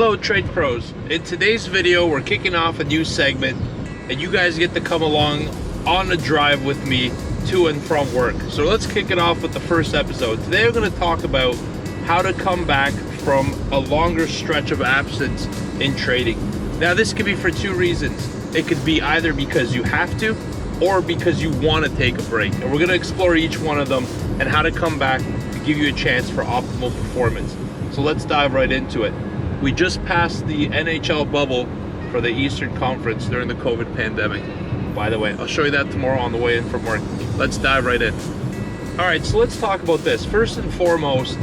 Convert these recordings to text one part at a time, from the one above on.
Hello Trade Pros. In today's video we're kicking off a new segment and you guys get to come along on a drive with me to and from work. So let's kick it off with the first episode. Today we're going to talk about how to come back from a longer stretch of absence in trading. Now this could be for two reasons. It could be either because you have to or because you want to take a break. And we're going to explore each one of them and how to come back to give you a chance for optimal performance. So let's dive right into it. We just passed the NHL bubble for the Eastern Conference during the COVID pandemic. By the way, I'll show you that tomorrow on the way in from work. Let's dive right in. All right, so let's talk about this. First and foremost,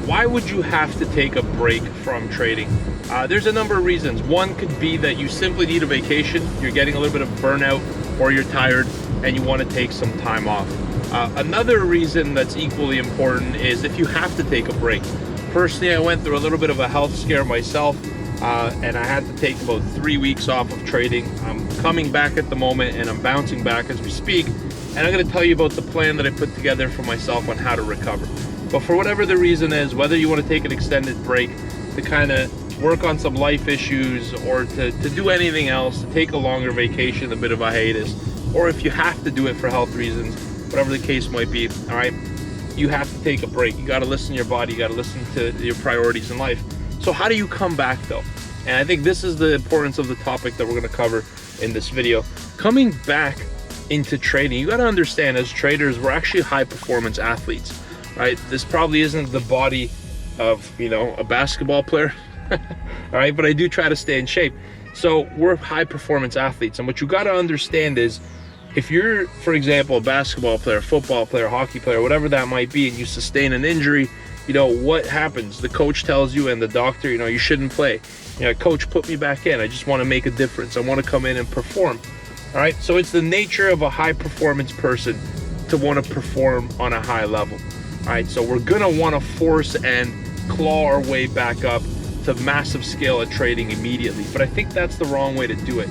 why would you have to take a break from trading? There's a number of reasons. One could be that you simply need a vacation. You're getting a little bit of burnout or you're tired and you want to take some time off. Another reason that's equally important is if you have to take a break. Personally, I went through a little bit of a health scare myself, and I had to take about 3 weeks off of trading. I'm coming back at the moment, and I'm bouncing back as we speak, and I'm going to tell you about the plan that I put together for myself on how to recover. But for whatever the reason is, whether you want to take an extended break to kind of work on some life issues or to do anything else, to take a longer vacation, a bit of a hiatus, or if you have to do it for health reasons, whatever the case might be, all right? You have to take a break. You got to listen to your body. You got to listen to your priorities in life. So how do you come back though? And I think this is the importance of the topic that we're going to cover in this video. Coming back into trading, you got to understand as traders, we're actually high performance athletes, right? This probably isn't the body of, a basketball player, all right? But I do try to stay in shape. So we're high performance athletes. And what you got to understand is, if you're, for example, a basketball player, football player, hockey player, whatever that might be, and you sustain an injury, what happens? The coach tells you and the doctor, you shouldn't play. Coach, put me back in. I just want to make a difference. I want to come in and perform. All right. So it's the nature of a high performance person to want to perform on a high level. All right. So we're going to want to force and claw our way back up to massive scale of trading immediately. But I think that's the wrong way to do it.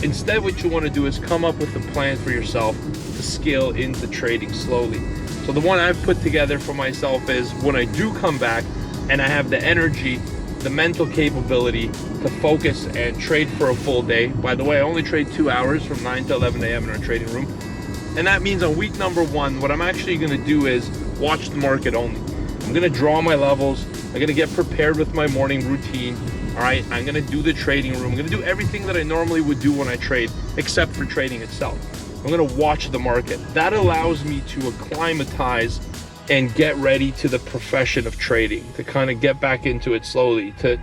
Instead, what you want to do is come up with a plan for yourself to scale into trading slowly. So the one I've put together for myself is when I do come back and I have the energy, the mental capability to focus and trade for a full day. By the way, I only trade 2 hours from 9 to 11 a.m. in our trading room. And that means on week number 1, what I'm actually going to do is watch the market only. I'm going to draw my levels. I'm going to get prepared with my morning routine. All right, I'm going to do the trading room. I'm going to do everything that I normally would do when I trade, except for trading itself. I'm going to watch the market. That allows me to acclimatize and get ready to the profession of trading, to kind of get back into it slowly, to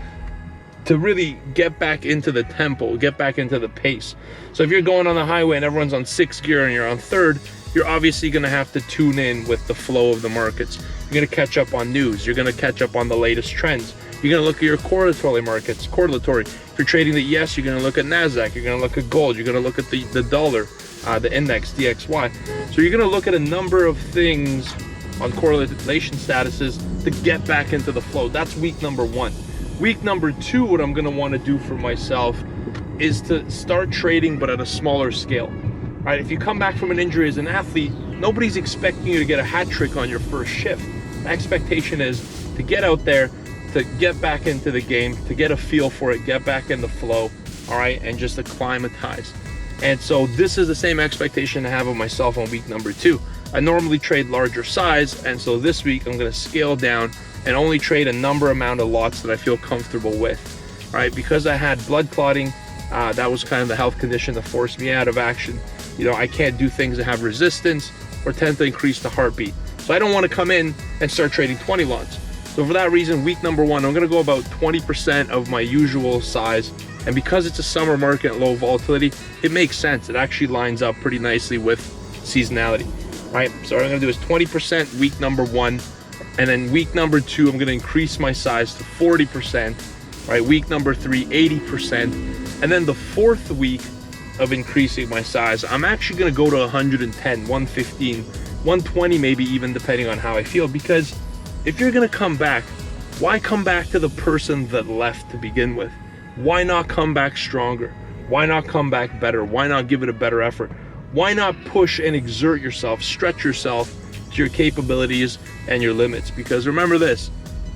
really get back into the tempo, get back into the pace. So if you're going on the highway and everyone's on 6th gear and you're on 3rd, you're obviously going to have to tune in with the flow of the markets. You're going to catch up on news. You're going to catch up on the latest trends. You're going to look at your correlatory markets, correlatory. If you're trading the ES, you're going to look at NASDAQ. You're going to look at gold. You're going to look at the dollar, the index, DXY. So you're going to look at a number of things on correlation statuses to get back into the flow. That's week number 1. Week number 2, what I'm going to want to do for myself is to start trading, but at a smaller scale. All right, if you come back from an injury as an athlete, nobody's expecting you to get a hat trick on your first shift. The expectation is to get out there, to get back into the game, to get a feel for it, get back in the flow, all right, and just acclimatize. And so this is the same expectation I have of myself on week number 2. I normally trade larger size, and so this week I'm going to scale down and only trade a amount of lots that I feel comfortable with, all right, because I had blood clotting. That was kind of the health condition that forced me out of action. I can't do things that have resistance or tend to increase the heartbeat. So I don't want to come in and start trading 20 lots. So for that reason, week number 1, I'm going to go about 20% of my usual size. And because it's a summer market, low volatility, it makes sense. It actually lines up pretty nicely with seasonality, right? So what I'm going to do is 20% week number 1. And then week number 2, I'm going to increase my size to 40%, right? Week number 3, 80%. And then the 4th week of increasing my size, I'm actually going to go to 110, 115, 120 maybe even, depending on how I feel. Because if you're going to come back, why come back to the person that left to begin with? Why not come back stronger? Why not come back better? Why not give it a better effort? Why not push and exert yourself, stretch yourself to your capabilities and your limits? Because remember this,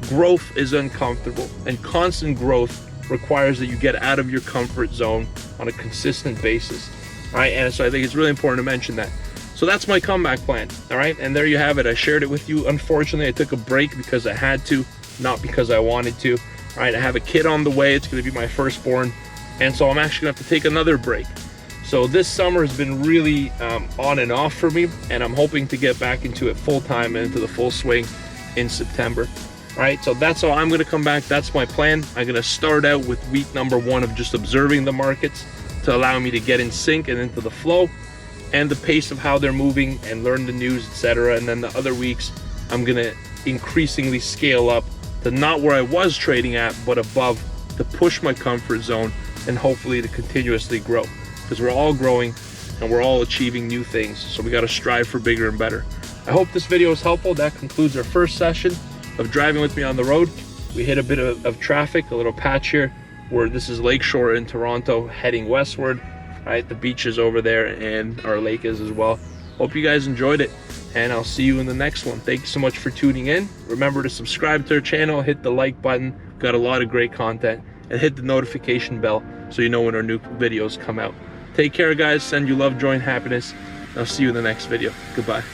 growth is uncomfortable, and constant growth requires that you get out of your comfort zone on a consistent basis. All right, and so I think it's really important to mention that. So that's my comeback plan. All right, and there you have it. I shared it with you. Unfortunately, I took a break because I had to, not because I wanted to. All right, I have a kid on the way. It's going to be my firstborn, and so I'm actually going to have to take another break. So this summer has been really on and off for me, and I'm hoping to get back into it full time and into the full swing in September. All right, so that's how I'm going to come back. That's my plan. I'm going to start out with week number 1 of just observing the markets to allow me to get in sync and into the flow and the pace of how they're moving and learn the news, etc. And then the other weeks, I'm going to increasingly scale up to not where I was trading at, but above, to push my comfort zone and hopefully to continuously grow. Because we're all growing and we're all achieving new things. So we got to strive for bigger and better. I hope this video is helpful. That concludes our first session of driving with me on the road. We hit a bit of traffic, a little patch here, where this is Lakeshore in Toronto, heading westward. All right, the beach is over there and our lake is as well. Hope you guys enjoyed it, and I'll see you in the next one. Thank you so much for tuning in. Remember to subscribe to our channel, hit the like button. Got a lot of great content, and hit the notification bell so you know when our new videos come out. Take care, guys. Send you love, joy, and happiness. I'll see you in the next video. Goodbye.